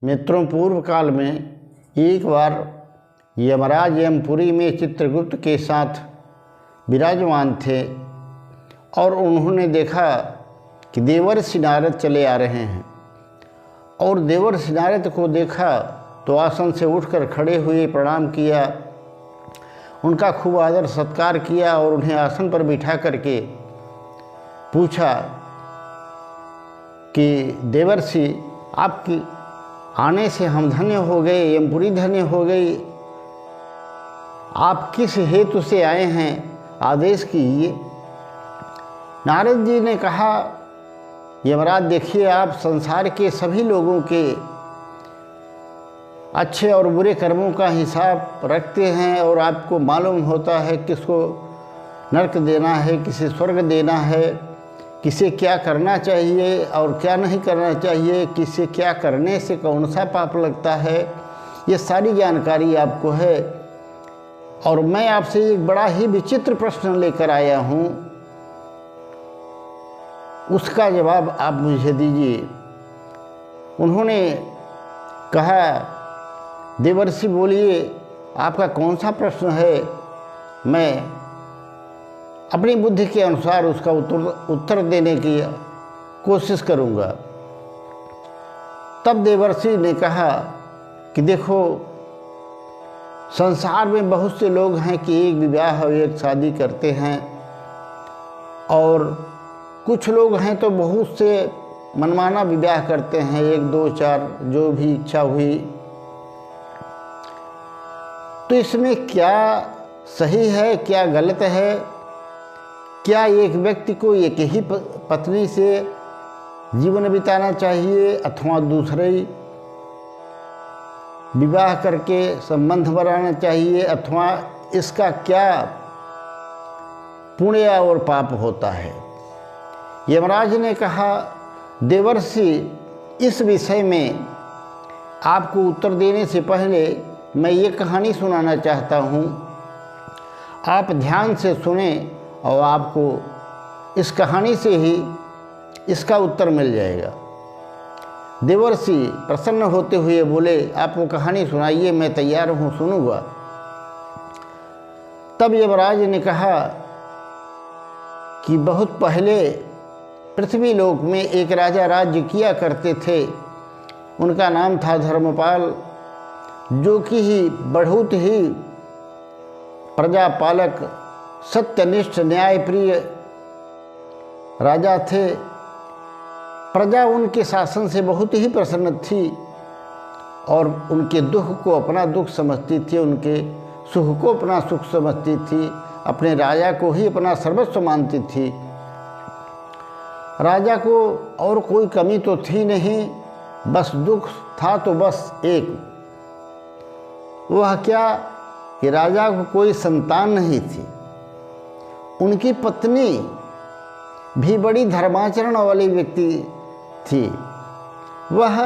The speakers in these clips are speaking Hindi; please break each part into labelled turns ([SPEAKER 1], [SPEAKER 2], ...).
[SPEAKER 1] मित्रों, पूर्व काल में एक बार यमराज यमपुरी में चित्रगुप्त के साथ विराजमान थे और उन्होंने देखा कि देवर्षि नारद चले आ रहे हैं। और देवर्षि नारद को देखा तो आसन से उठकर खड़े हुए प्रणाम किया, उनका खूब आदर सत्कार किया और उन्हें आसन पर बिठा करके पूछा कि देवर्षि, आपकी आने से हम धन्य हो गए, यमपुरी धन्य हो गई। आप किस हेतु से आए हैं, आदेश कीजिए। नारद जी ने कहा, यमराज देखिए, आप संसार के सभी लोगों के अच्छे और बुरे कर्मों का हिसाब रखते हैं और आपको मालूम होता है किसको नरक देना है, किसे स्वर्ग देना है, किसे क्या करना चाहिए और क्या नहीं करना चाहिए, किसे क्या करने से कौन सा पाप लगता है, ये सारी जानकारी आपको है। और मैं आपसे एक बड़ा ही विचित्र प्रश्न लेकर आया हूँ, उसका जवाब आप मुझे दीजिए। उन्होंने कहा, देवर्षि बोलिए, आपका कौन सा प्रश्न है, मैं अपनी बुद्धि के अनुसार उसका उत्तर देने की कोशिश करूंगा। तब देवर्षि ने कहा कि देखो, संसार में बहुत से लोग हैं कि एक विवाह और एक शादी करते हैं, और कुछ लोग हैं तो बहुत से मनमाना विवाह करते हैं, 1 2 4 जो भी इच्छा हुई। तो इसमें क्या सही है, क्या गलत है? क्या एक व्यक्ति को एक ही पत्नी से जीवन बिताना चाहिए अथवा दूसरे विवाह करके संबंध बनाना चाहिए, अथवा इसका क्या पुण्य और पाप होता है? यमराज ने कहा, देवर्षि, इस विषय में आपको उत्तर देने से पहले मैं ये कहानी सुनाना चाहता हूँ। आप ध्यान से सुने और आपको इस कहानी से ही इसका उत्तर मिल जाएगा। देवर्षि प्रसन्न होते हुए बोले, आप वो कहानी सुनाइए, मैं तैयार हूँ, सुनूंगा। तब यमराज ने कहा कि बहुत पहले पृथ्वी लोक में एक राजा राज्य किया करते थे। उनका नाम था धर्मपाल, जो कि ही बहुत ही प्रजापालक, सत्यनिष्ठ, न्यायप्रिय राजा थे। प्रजा उनके शासन से बहुत ही प्रसन्न थी और उनके दुख को अपना दुख समझती थी, उनके सुख को अपना सुख समझती थी, अपने राजा को ही अपना सर्वस्व मानती थी। राजा को और कोई कमी तो थी नहीं, बस दुख था तो बस एक, वह क्या कि राजा को कोई संतान नहीं थी। उनकी पत्नी भी बड़ी धर्माचरण वाली व्यक्ति थी, वह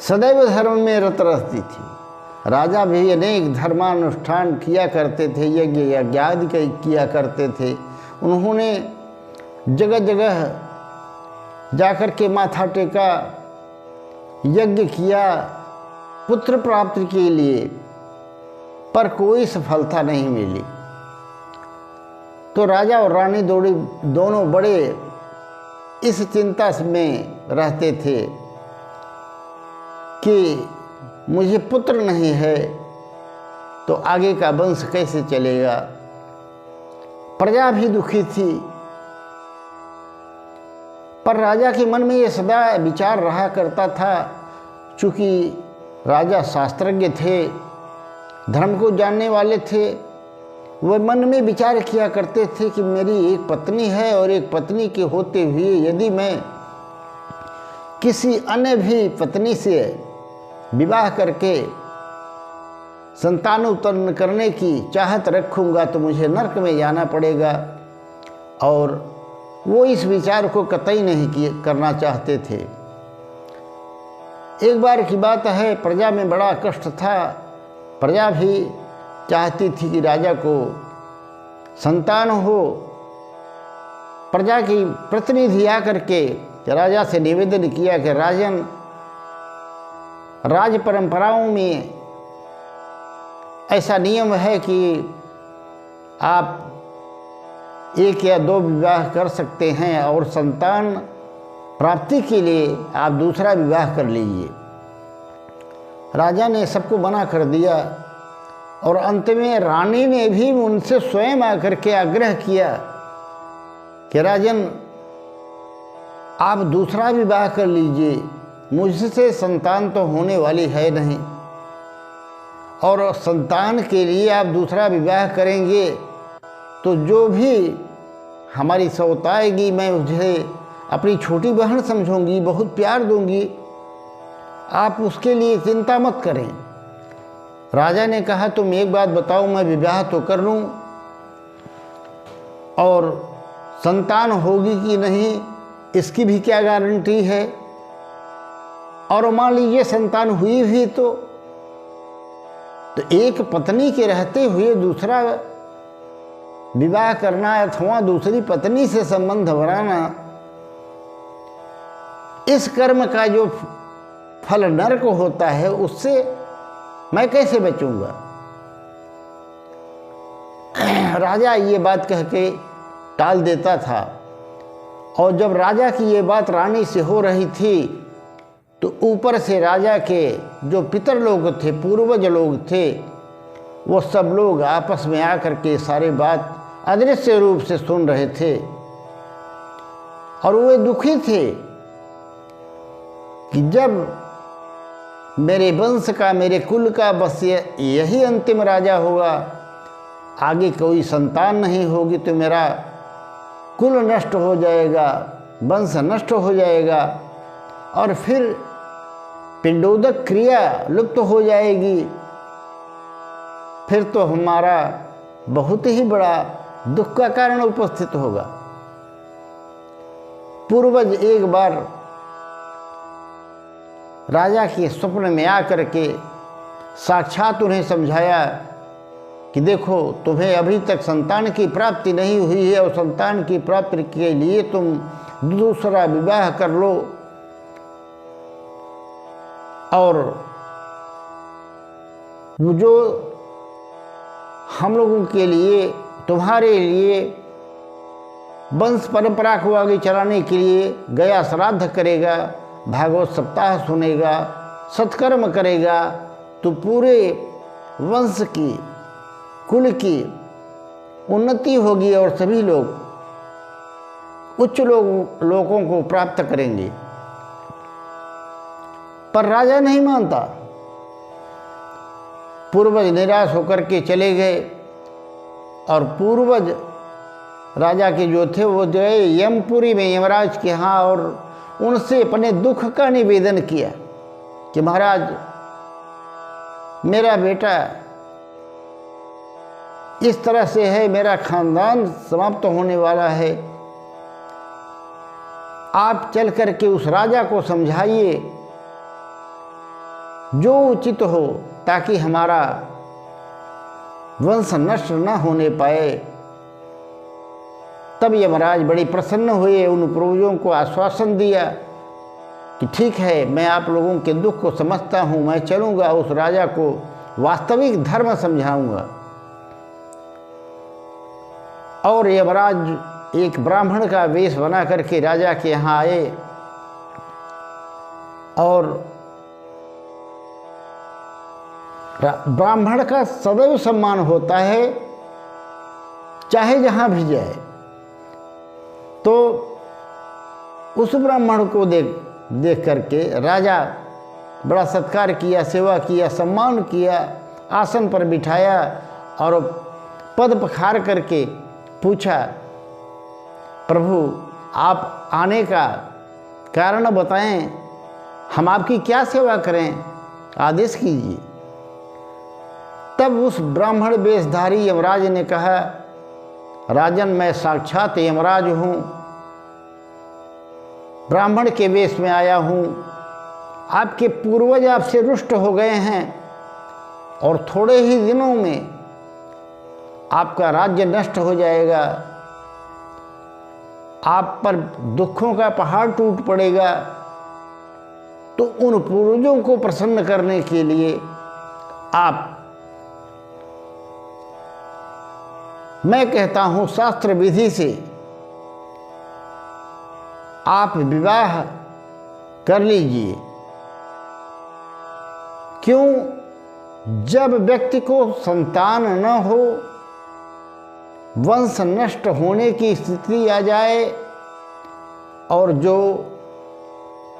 [SPEAKER 1] सदैव धर्म में रत रहती थी। राजा भी अनेक धर्मानुष्ठान किया करते थे, यज्ञ यज्ञादि किया करते थे। उन्होंने जगह जगह जाकर के माथा टेका, यज्ञ किया पुत्र प्राप्ति के लिए, पर कोई सफलता नहीं मिली। तो राजा और रानी दोनों बड़े इस चिंता में रहते थे कि मुझे पुत्र नहीं है तो आगे का वंश कैसे चलेगा। प्रजा भी दुखी थी, पर राजा के मन में ये सदा विचार रहा करता था, चूँकि राजा शास्त्रज्ञ थे, धर्म को जानने वाले थे, वह मन में विचार किया करते थे कि मेरी एक पत्नी है और एक पत्नी के होते हुए यदि मैं किसी अन्य भी पत्नी से विवाह करके संतान उत्पन्न करने की चाहत रखूँगा तो मुझे नरक में जाना पड़ेगा। और वो इस विचार को कतई नहीं करना चाहते थे। एक बार की बात है, प्रजा में बड़ा कष्ट था। प्रजा भी चाहती थी कि राजा को संतान हो। प्रजा की प्रतिनिधि आकर के राजा से निवेदन किया कि राजन, राज परंपराओं में ऐसा नियम है कि आप 1 या 2 विवाह कर सकते हैं और संतान प्राप्ति के लिए आप दूसरा विवाह कर लीजिए। राजा ने सबको मना कर दिया और अंत में रानी ने भी उनसे स्वयं आकर के आग्रह किया कि राजन, आप दूसरा विवाह कर लीजिए, मुझसे संतान तो होने वाली है नहीं, और संतान के लिए आप दूसरा विवाह करेंगे तो जो भी हमारी सौत आएगी मैं मुझे अपनी छोटी बहन समझूंगी, बहुत प्यार दूंगी, आप उसके लिए चिंता मत करें। राजा ने कहा, तुम एक बात बताओ, मैं विवाह तो कर लूँ और संतान होगी कि नहीं इसकी भी क्या गारंटी है, और मान लीजिए संतान हुई भी तो एक पत्नी के रहते हुए दूसरा विवाह करना अथवा दूसरी पत्नी से संबंध बनाना, इस कर्म का जो फल नरक होता है उससे मैं कैसे बचूंगा। राजा ये बात कह के टाल देता था, और जब राजा की ये बात रानी से हो रही थी तो ऊपर से राजा के जो पितर लोग थे, पूर्वज लोग थे, वो सब लोग आपस में आकर के सारी बात अदृश्य रूप से सुन रहे थे और वे दुखी थे कि जब मेरे वंश का, मेरे कुल का बस यही अंतिम राजा होगा, आगे कोई संतान नहीं होगी तो मेरा कुल नष्ट हो जाएगा, वंश नष्ट हो जाएगा और फिर पिंडोदक क्रिया लुप्त हो जाएगी, फिर तो हमारा बहुत ही बड़ा दुख का कारण उपस्थित होगा। पूर्वज एक बार राजा के स्वप्न में आकर के साक्षात उन्हें समझाया कि देखो, तुम्हें अभी तक संतान की प्राप्ति नहीं हुई है और संतान की प्राप्ति के लिए तुम दूसरा विवाह कर लो, और जो हम लोगों के लिए, तुम्हारे लिए वंश परंपरा को आगे चलाने के लिए गया श्राद्ध करेगा, भागवत सप्ताह सुनेगा, सत्कर्म करेगा, तो पूरे वंश की, कुल की उन्नति होगी और सभी लोग उच्च लोगों को प्राप्त करेंगे। पर राजा नहीं मानता। पूर्वज निराश होकर के चले गए और पूर्वज राजा के जो थे वो गए यमपुरी में यमराज के यहाँ और उनसे अपने दुख का निवेदन किया कि महाराज, मेरा बेटा इस तरह से है, मेरा खानदान समाप्त होने वाला है, आप चल करके उस राजा को समझाइए जो उचित हो, ताकि हमारा वंश नष्ट न होने पाए। तब यमराज बड़े प्रसन्न हुए, उन पूर्वजों को आश्वासन दिया कि ठीक है, मैं आप लोगों के दुख को समझता हूँ, मैं चलूँगा, उस राजा को वास्तविक धर्म समझाऊँगा। और यमराज एक ब्राह्मण का वेश बना करके राजा के यहाँ आए और ब्राह्मण का सदैव सम्मान होता है, चाहे जहाँ भी जाए। तो उस ब्राह्मण को देख करके राजा बड़ा सत्कार किया, सेवा किया, सम्मान किया, आसन पर बिठाया और पद पखार करके पूछा, प्रभु आप आने का कारण बताएं, हम आपकी क्या सेवा करें, आदेश कीजिए। तब उस ब्राह्मण वेशधारी यमराज ने कहा, राजन, मैं साक्षात यमराज हूँ, ब्राह्मण के वेश में आया हूँ, आपके पूर्वज आपसे रुष्ट हो गए हैं और थोड़े ही दिनों में आपका राज्य नष्ट हो जाएगा, आप पर दुखों का पहाड़ टूट पड़ेगा, तो उन पूर्वजों को प्रसन्न करने के लिए मैं कहता हूं शास्त्र विधि से आप विवाह कर लीजिए। क्यों? जब व्यक्ति को संतान न हो, वंश नष्ट होने की स्थिति आ जाए, और जो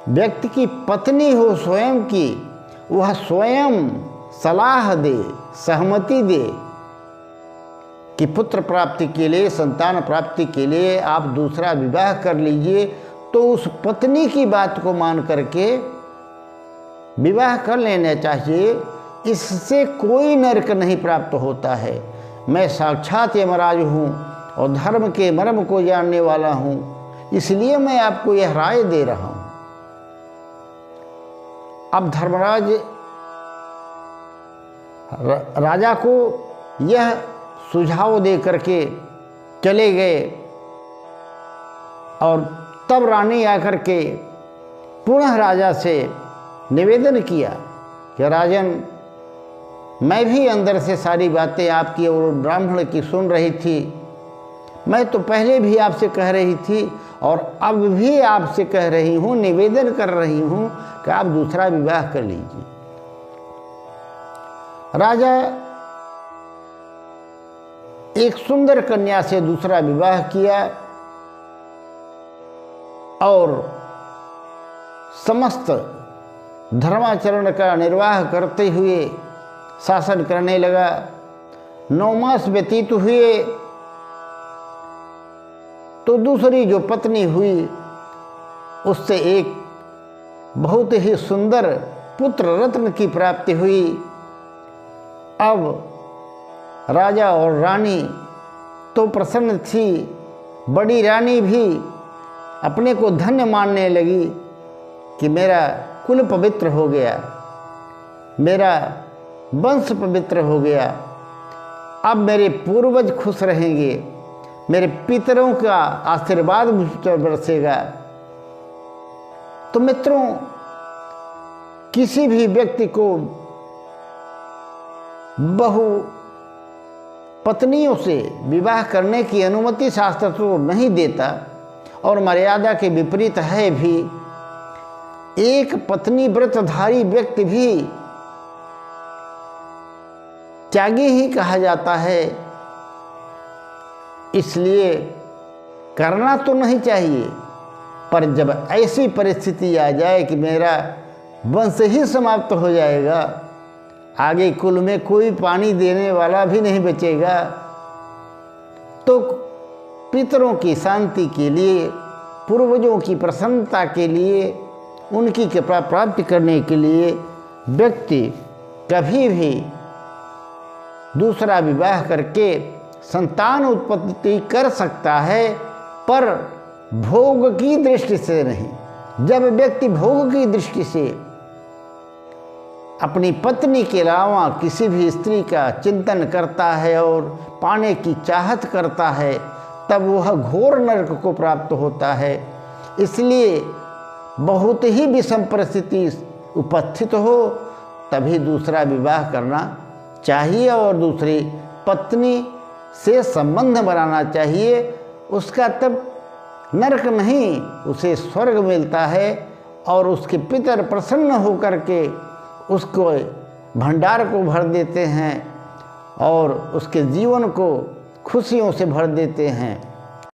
[SPEAKER 1] व्यक्ति की पत्नी हो स्वयं की, वह स्वयं सलाह दे, सहमति दे कि पुत्र प्राप्ति के लिए, संतान प्राप्ति के लिए आप दूसरा विवाह कर लीजिए, तो उस पत्नी की बात को मान करके विवाह कर लेना चाहिए। इससे कोई नरक नहीं प्राप्त होता है। मैं साक्षात यमराज हूँ और धर्म के मर्म को जानने वाला हूँ, इसलिए मैं आपको यह राय दे रहा हूँ। अब धर्मराज राजा को यह सुझाव दे करके चले गए, और तब रानी आकर के पुनः राजा से निवेदन किया कि राजन, मैं भी अंदर से सारी बातें आपकी और ब्राह्मण की सुन रही थी। मैं तो पहले भी आपसे कह रही थी और अब भी आपसे कह रही हूँ, निवेदन कर रही हूँ कि आप दूसरा विवाह कर लीजिए। राजा एक सुंदर कन्या से दूसरा विवाह किया और समस्त धर्माचरण का निर्वाह करते हुए शासन करने लगा। 9 मास व्यतीत हुए तो दूसरी जो पत्नी हुई, उससे एक बहुत ही सुंदर पुत्र रत्न की प्राप्ति हुई। अब राजा और रानी तो प्रसन्न थी, बड़ी रानी भी अपने को धन्य मानने लगी कि मेरा कुल पवित्र हो गया, मेरा वंश पवित्र हो गया, अब मेरे पूर्वज खुश रहेंगे, मेरे पितरों का आशीर्वाद मुझ पर बरसेगा। तो मित्रों, किसी भी व्यक्ति को बहु पत्नियों से विवाह करने की अनुमति शास्त्र तो नहीं देता, और मर्यादा के विपरीत है भी। एक पत्नी व्रतधारी व्यक्ति भी त्यागी ही कहा जाता है, इसलिए करना तो नहीं चाहिए। पर जब ऐसी परिस्थिति आ जाए कि मेरा वंश ही समाप्त हो जाएगा, आगे कुल में कोई पानी देने वाला भी नहीं बचेगा, तो पितरों की शांति के लिए, पूर्वजों की प्रसन्नता के लिए, उनकी कृपा प्राप्त करने के लिए व्यक्ति कभी भी दूसरा विवाह करके संतान उत्पत्ति कर सकता है, पर भोग की दृष्टि से नहीं। जब व्यक्ति भोग की दृष्टि से अपनी पत्नी के अलावा किसी भी स्त्री का चिंतन करता है और पाने की चाहत करता है, तब वह घोर नरक को प्राप्त होता है। इसलिए बहुत ही विषम परिस्थिति उपस्थित हो तभी दूसरा विवाह करना चाहिए और दूसरी पत्नी से संबंध बनाना चाहिए। उसका तब नरक नहीं, उसे स्वर्ग मिलता है, और उसके पितर प्रसन्न होकर के उसको भंडार को भर देते हैं और उसके जीवन को खुशियों से भर देते हैं।